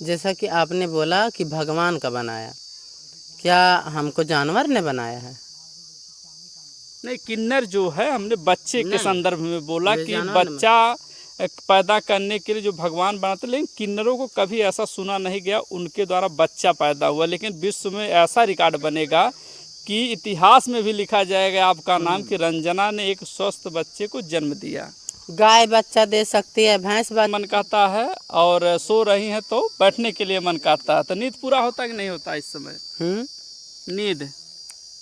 जैसा कि आपने बोला कि भगवान का बनाया, क्या हमको जानवर ने बनाया है? नहीं, किन्नर जो है हमने बच्चे के नहीं, संदर्भ में बोला ये कि जानवर ने बच्चा पैदा करने के लिए जो भगवान बनाते, लेकिन किन्नरों को कभी ऐसा सुना नहीं गया उनके द्वारा बच्चा पैदा हुआ। लेकिन विश्व में ऐसा रिकॉर्ड बनेगा कि इतिहास में भी लिखा जाएगा आपका नाम कि रंजना ने एक स्वस्थ बच्चे को जन्म दिया। गाय बच्चा दे सकती है, भैंस मन कहता है और सो रही हैं तो बैठने के लिए मन कहता है। तो नींद पूरा होता कि नहीं होता इस समय? नींद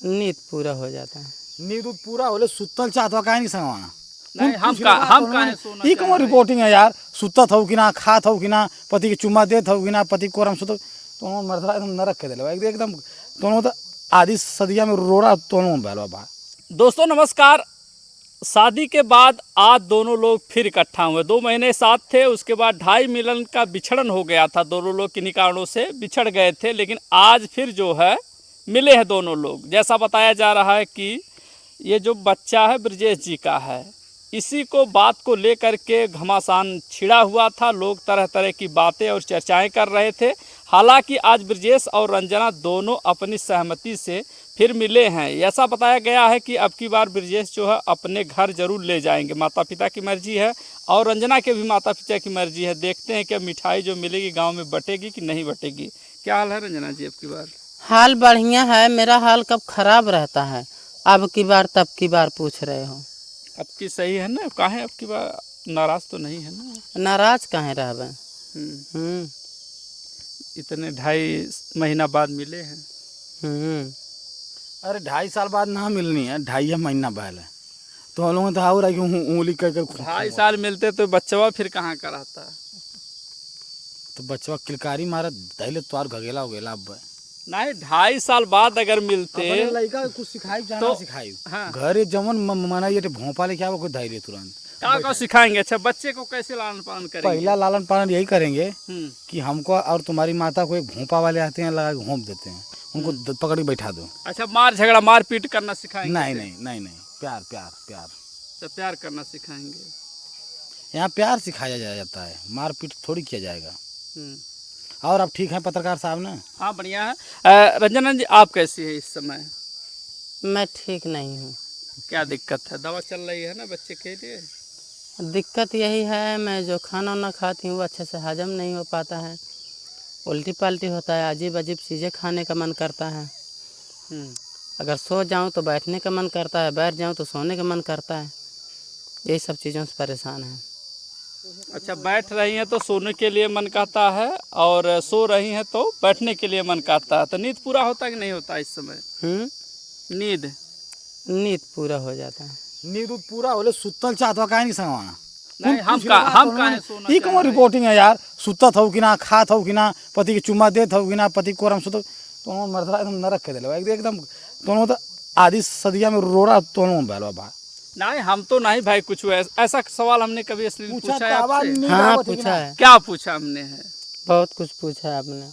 नींद पूरा हो जाता है। नींद पूरा होले सुतल चाहत काहे नहीं संगवा नहीं, हम काहे सोना ई कमो रिपोर्टिंग है यार। सुतत हो कि ना, खात हो कि ना, पति के चुम्मा देत हो कि ना, पति कोरम सुत तो मर्दरा एकदम नरक के देले एकदम। दोनों तो आधी सदिया में रोड़ा दोनों बैलवा बा। दोस्तों नमस्कार। शादी के बाद आज दोनों लोग फिर इकट्ठा हुए। 2 महीने साथ थे, उसके बाद 2.5 मिलन का विछड़न हो गया था। दोनों लोग किन्हीं कारणों से बिछड़ गए थे, लेकिन आज फिर जो है मिले हैं दोनों लोग। जैसा बताया जा रहा है कि ये जो बच्चा है ब्रजेश जी का है। इसी को बात को लेकर के घमासान छिड़ा हुआ था। लोग तरह तरह की बातें और चर्चाएं कर रहे थे। हालांकि आज ब्रजेश और रंजना दोनों अपनी सहमति से फिर मिले हैं। ऐसा बताया गया है कि अब की बार ब्रजेश जो है अपने घर जरूर ले जाएंगे। माता पिता की मर्जी है और रंजना के भी माता पिता की मर्जी है। देखते हैं कि मिठाई जो मिलेगी गांव में बटेगी कि नहीं बटेगी। क्या हाल है रंजना जी अब की बार? हाल बढ़िया है। मेरा हाल कब खराब रहता है, अब की बार तब की बार पूछ रहे हो। अब की सही है ना? काहे अब की बार नाराज तो नहीं है ना? नाराज काहे रहबे? इतने 2.5 महीना बाद मिले हैं। अरे 2.5 साल बाद ना मिलनी है, 2.5 महीना पहले तो हम लोग तो और उंगली कर 2.5 साल मिलते तो बच्चा फिर कहाँ का रहता? तो बच्चा किलकारी मारा दहले तोर घगेला हो गेला। अब नहीं, 2.5 साल बाद अगर मिलते लड़का कुछ सिखाई जाना तो सिखाई। हाँ। घरे जमन मना ये भोंपा ले क्या कोई धैर्य तुरंत क्या सिखाएंगे? अच्छा, बच्चे को कैसे लालन पालन करेंगे? पहला लालन पालन यही करेंगे हम्म। कि हमको और तुम्हारी माता को एक भोंपा वाले आते हैं, लगा के भोंप देते हैं, उनको पकड़ के बैठा दो। अच्छा, मार झगड़ा मार पीट करना सिखाएंगे? नहीं नहीं नहीं नहीं, प्यार प्यार प्यार। तो प्यार करना सिखाएंगे। यहाँ प्यार सिखाया जाता है, मार पीट थोड़ी किया जाएगा। और अब ठीक है पत्रकार साहब ना? हाँ बढ़िया है। रंजना जी आप कैसी है इस समय? मैं ठीक नहीं हूँ। क्या दिक्कत है? दवा चल रही है ना बच्चे के लिए? दिक्कत यही है, मैं जो खाना वाना खाती हूँ वो अच्छे से हजम नहीं हो पाता है। उल्टी पल्टी होता है, अजीब अजीब चीज़ें खाने का मन करता है। अगर सो जाऊँ तो बैठने का मन करता है, बैठ जाऊँ तो सोने का मन करता है। यही सब चीज़ों से परेशान है। अच्छा, बैठ रही हैं तो सोने के लिए मन करता है और सो रही हैं तो बैठने के लिए मन करता है। तो नींद पूरा होता कि नहीं होता इस समय? नींद पूरा हो जाता है। नींद पूरा होले सुतल चाहत काहे नहीं संगवा? नहीं, हम काहे सोना? ई कमो रिपोर्टिंग है यार। सुतत हो कि ना, खात हो कि ना, पति के चुम्मा देत हो कि ना, पति कोरम सुत तो मर्दरा एकदम नरक के देले एकदम। दोनों तो आधी सदिया में रोड़ा दोनों बैलवा बा। नहीं, हम तो नहीं भाई कुछ ऐसा सवाल हमने कभी अश्लील पूछा है आपसे? हाँ पूछा है। क्या पूछा हमने है? बहुत कुछ पूछा है आपने।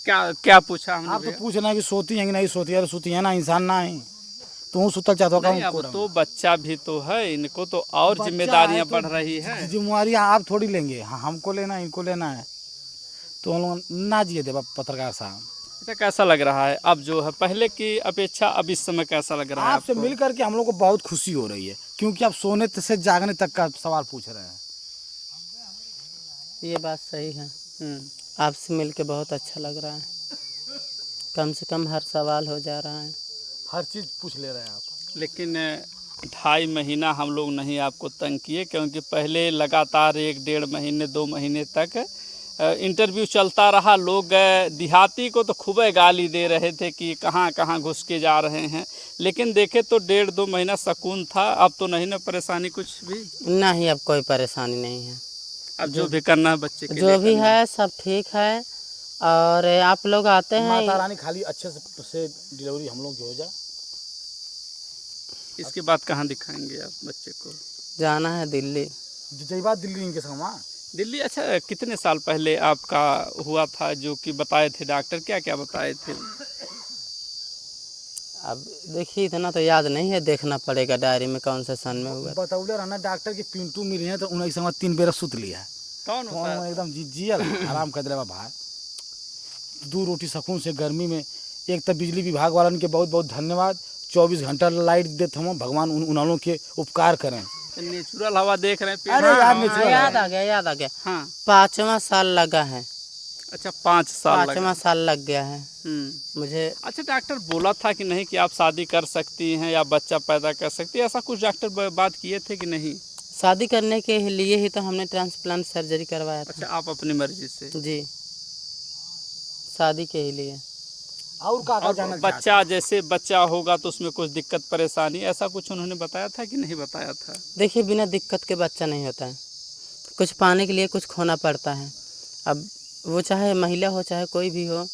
क्या क्या पूछा हमने? आप तो पूछना कि सोती है कि नहीं सोती है? सोती है ना, इंसान ना है तो सुतल चाहता नहीं, अब तो बच्चा भी तो है, इनको तो और जिम्मेदारियां बढ़ रही है। जिम्मेवारियां आप थोड़ी लेंगे, हाँ हमको लेना है, इनको लेना है तो हम लोग ना जिए दे पत्रकार साहब। अच्छा, कैसा लग रहा है अब जो है पहले की अपेक्षा अब इस समय कैसा लग रहा है आपसे मिल करके हम लोग को बहुत खुशी हो रही है, क्योंकि आप सोने से जागने तक का सवाल पूछ रहे हैं। ये बात सही है। आपसे मिल के बहुत अच्छा लग रहा है। कम से कम हर सवाल हो जा रहा है, हर चीज़ पूछ ले रहे हैं आप। लेकिन 2.5 महीना हम लोग नहीं आपको तंग किए, क्योंकि पहले लगातार 1-1.5 महीने 2 महीने तक इंटरव्यू चलता रहा। लोग देहाती को तो खूब गाली दे रहे थे कि कहाँ कहाँ घुस के जा रहे हैं, लेकिन देखे तो 1.5-2 महीना सुकून था। अब तो नहीं ना परेशानी कुछ भी? नहीं, अब कोई परेशानी नहीं है। अब जो भी करना है बच्चे के जो भी है सब ठीक है। और आप लोग आते हैं, माता रानी खाली अच्छे से डिलीवरी हम लोग की हो जाए। इसके बाद कहाँ दिखाएंगे आप बच्चे को? जाना है दिल्ली। जय बात दिल्ली इनके संगवा दिल्ली। अच्छा, कितने साल पहले आपका हुआ था जो कि बताए थे डॉक्टर? क्या क्या बताए थे? अब देखिए इतना तो याद नहीं है, देखना पड़ेगा डायरी में कौन से सन में हुआ। बतौले रहना डॉक्टर की पिंटू मिली है तो उन्हें समय 3 बेर सुत लिया। कौन होता है? एकदम जियल आराम कर दिला भाई। 2 रोटी सकून से गर्मी में। एक तो बिजली विभाग वालन के बहुत बहुत धन्यवाद। 24 घंटा लाइट देते हम, भगवान उन के उपकार करें। नेचुरल हवा देख रहे हैं पेड़। अरे यार हाँ, नेचुरल याद आ गया, याद आ गया। हाँ 5वां साल लगा है, अच्छा 5 साल लगा। 5वां साल लग गया है मुझे। अच्छा डॉक्टर बोला था कि नहीं कि आप शादी कर सकती हैं या बच्चा पैदा कर सकती हैं, ऐसा कुछ डॉक्टर बात किए थे कि नहीं? शादी करने के लिए ही तो हमने ट्रांसप्लांट सर्जरी करवाया था। अच्छा आप अपनी मर्जी से? जी, शादी के ही लिए। और और बच्चा जैसे बच्चा होगा तो उसमें कुछ दिक्कत परेशानी ऐसा कुछ उन्होंने बताया था कि नहीं बताया था? देखिए, बिना दिक्कत के बच्चा नहीं होता है। कुछ पाने के लिए कुछ खोना पड़ता है। अब वो चाहे महिला हो चाहे कोई भी हो,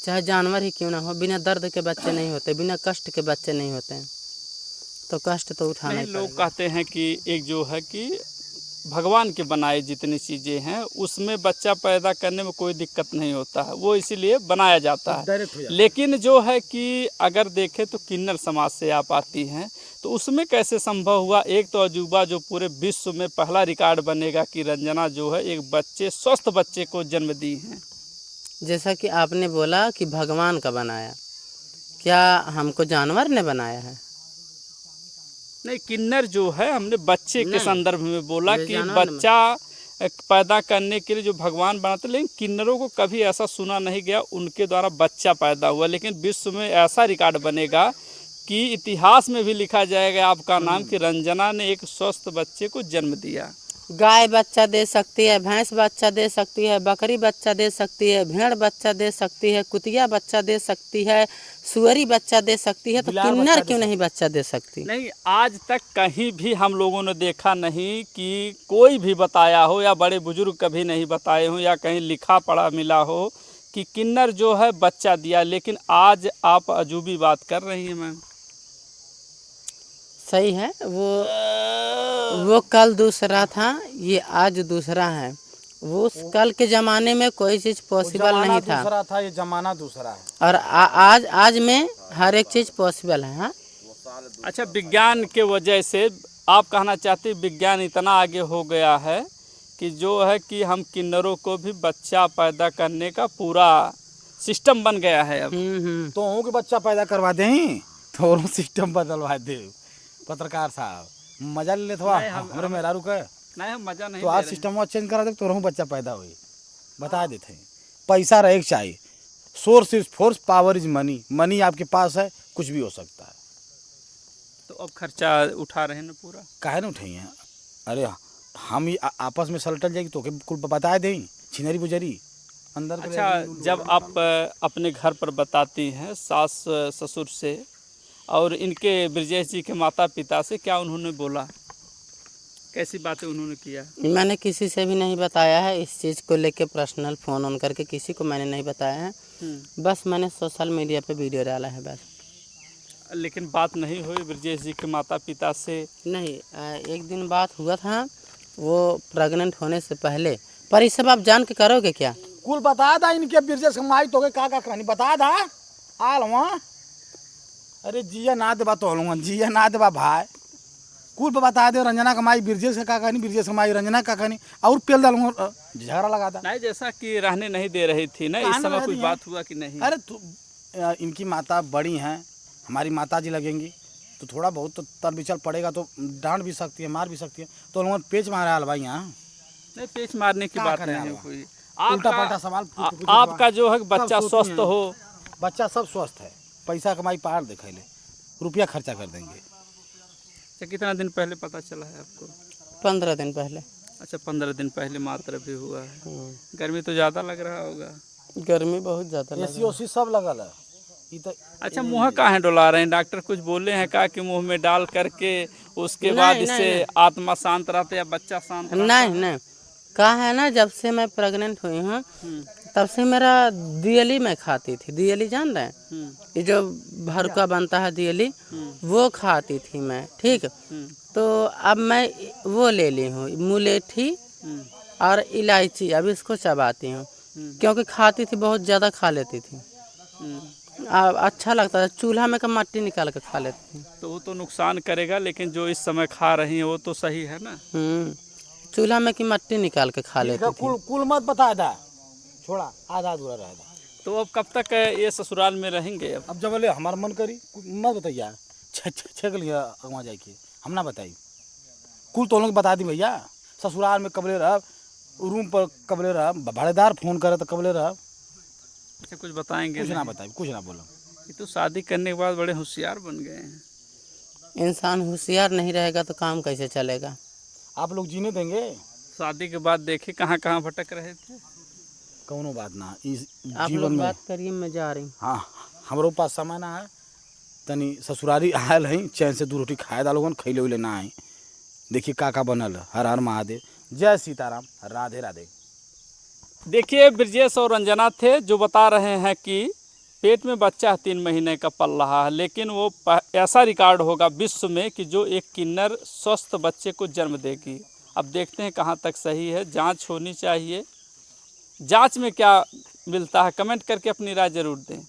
चाहे जानवर ही क्यों ना हो, बिना दर्द के बच्चे नहीं होते, बिना कष्ट के बच्चे नहीं होते हैं। तो कष्ट तो उठाना ही नहीं, लोग पड़ेगा। कहते हैं कि एक जो है कि भगवान के बनाए जितनी चीज़ें हैं उसमें बच्चा पैदा करने में कोई दिक्कत नहीं होता है, वो इसीलिए बनाया जाता है। लेकिन जो है कि अगर देखें तो किन्नर समाज से आप आती हैं, तो उसमें कैसे संभव हुआ? एक तो अजूबा जो पूरे विश्व में पहला रिकॉर्ड बनेगा कि रंजना जो है एक बच्चे, स्वस्थ बच्चे को जन्म दी हैं। जैसा कि आपने बोला कि भगवान का बनाया, क्या हमको जानवर ने बनाया है? नहीं, किन्नर जो है हमने बच्चे के नहीं, संदर्भ में बोला ये कि जानवर ने बच्चा पैदा करने के लिए जो भगवान बनाते, लेकिन किन्नरों को कभी ऐसा सुना नहीं गया उनके द्वारा बच्चा पैदा हुआ। लेकिन विश्व में ऐसा रिकॉर्ड बनेगा कि इतिहास में भी लिखा जाएगा आपका नाम कि रंजना ने एक स्वस्थ बच्चे को जन्म दिया। गाय बच्चा दे सकती है, भैंस बच्चा दे सकती है, बकरी बच्चा दे सकती है, भेड़ बच्चा दे सकती है, कुतिया बच्चा दे सकती है, सुअरी बच्चा दे सकती है, तो किन्नर क्यों नहीं बच्चा दे सकती? नहीं, आज तक कहीं भी हम लोगों ने देखा नहीं कि कोई भी बताया हो या बड़े बुजुर्ग कभी नहीं बताए हो या कहीं लिखा पढ़ा मिला हो कि किन्नर जो है बच्चा दिया। लेकिन आज आप अजूबी बात कर रही हैं मैम। सही है, वो कल दूसरा था, ये आज दूसरा है। वो कल के ज़माने में कोई चीज़ पॉसिबल नहीं था, दूसरा था, ये जमाना दूसरा है। और आज में हर एक चीज़ पॉसिबल है। हाँ, अच्छा, विज्ञान के वजह से आप कहना चाहते हैं विज्ञान इतना आगे हो गया है कि जो है कि हम किन्नरों को भी बच्चा पैदा करने का पूरा सिस्टम बन गया है अब। तो हूँ कि बच्चा पैदा करवा दें, तो सिस्टम बदलवा दे। पत्रकार साहब मजा ले लेते हमारे मेहरारू का। नहीं, हम मजा नहीं तो ले आज रहे हैं। सिस्टम चेंज करा दे तो रहूँ बच्चा पैदा हुई। बता देते हैं, पैसा रहे चाहिए। Source is force, power is money. Money आपके पास है, कुछ भी हो सकता है। तो अब खर्चा उठा रहे हैं ना पूरा। काहे ना उठाइए? अरे हम ही आपस में सलटल जाएगी तो कुल बता दें, छिनरी बुजरी अंदर के अच्छा, जब आप अपने घर पर बताती हैं सास ससुर से और इनके ब्रजेश जी के माता पिता से, क्या उन्होंने बोला? कैसी बातें उन्होंने किया? मैंने किसी से भी नहीं बताया है इस चीज़ को लेके। पर्सनल फ़ोन ऑन करके किसी को मैंने नहीं बताया है, बस मैंने सोशल मीडिया पे वीडियो डाला है बस। लेकिन बात नहीं हुई ब्रजेश जी के माता पिता से? नहीं, एक दिन बात हुआ था वो प्रेग्नेंट होने से पहले, पर ये सब आप जान के करोगे क्या? कुल बता दा इनके बिरजे समाई तो का कहानी बता दा। आल वहाँ अरे जिया ना देबा तो लूँगा, जिया ना देबा भाई। कुल बता दे रंजना कमाई बिरजे से का कहानी, बिरजे कमाई रंजना का कहानी, और पेल डालूंगा, झगड़ा लगा था। नहीं, जैसा कि रहने नहीं दे रही थी ना, इस समय कुछ बात हुआ कि नहीं? अरे इनकी माता बड़ी हैं, हमारी माता जी लगेंगी तो थोड़ा बहुत तो तर बिचल पड़ेगा, तो डांट भी सकती है, मार भी सकती है। तो लोगों ने पेच मारा है भाई यहाँ। नहीं, पेच मारने की बात नहीं हुई। उल्टा पलटा सवाल आपका जो है बच्चा स्वस्थ हो? बच्चा सब स्वस्थ है। पैसा कमाई पहाड़ दिखा ले, रुपया खर्चा कर देंगे। अच्छा, कितना दिन पहले पता चला है आपको? 15 दिन पहले। अच्छा, 15 दिन पहले मात्र भी हुआ है। गर्मी तो ज़्यादा लग रहा होगा। गर्मी बहुत ज़्यादा लग रहा है। एसी सब लगल है। अच्छा, मुँह काहे डोला रहे हैं? डॉक्टर कुछ बोले हैं का कि मुँह में डाल करके उसके बाद इससे आत्मा शांत रहता है या बच्चा शांत रहता है? नहीं, कहा है ना, जब से मैं प्रेग्नेंट हुई हूँ तब से मेरा दियली मैं खाती थी। दियली जान रहे हैं? ये जो भरुआ बनता है दियली, वो खाती थी मैं। ठीक, तो अब मैं वो ले ली हूँ, मुलेठी और इलायची। अब इसको चबाती हूँ क्योंकि खाती थी, बहुत ज़्यादा खा लेती थी। अब अच्छा लगता है, चूल्हा में का मट्टी निकाल कर खा लेती थी। तो वो तो नुकसान करेगा, लेकिन जो इस समय खा रही हैं वो तो सही है ना? चूल्हा में की मट्टी निकाल के खा ठीक लेती है, थी। कुल मत बता दा, छोड़ा आधा अधूरा रह दा। तो अब कब तक ये ससुराल में रहेंगे? अब अब जब ले हमारा मन करी कुछ मत बताइए, छक लिया वहाँ जाके हम ना बताई, कुल तो लोग बता दी भैया। ससुराल में कबले रह, रूम पर कबले रह, भाड़ेदार फोन करे तो कबले रह, अच्छा कुछ बताएंगे कुछ नहीं? ना बताई, कुछ ना बोलो। ये तो शादी करने के बाद बड़े होशियार बन गए हैं। इंसान होशियार नहीं रहेगा तो काम कैसे चलेगा? आप लोग जीने देंगे? शादी के बाद देखे कहाँ कहाँ भटक रहे थे। कौनो बात ना, इस आप जीवन लोग में बात करिए, मैं जा रही हूँ। हाँ हमारो पास समय ना है, तनी ससुरारी आयल है, चैन से 2 रोटी खाए दा लोगन, खैले उले ना है। देखिए का बनल है। हर हर महादेव, जय सीताराम, राधे राधे। देखिए ब्रजेश और रंजना थे जो बता रहे हैं कि पेट में बच्चा 3 महीने का पल रहा है, लेकिन वो ऐसा रिकॉर्ड होगा विश्व में कि जो एक किन्नर स्वस्थ बच्चे को जन्म देगी। अब देखते हैं कहाँ तक सही है, जांच होनी चाहिए। जांच में क्या मिलता है कमेंट करके अपनी राय ज़रूर दें।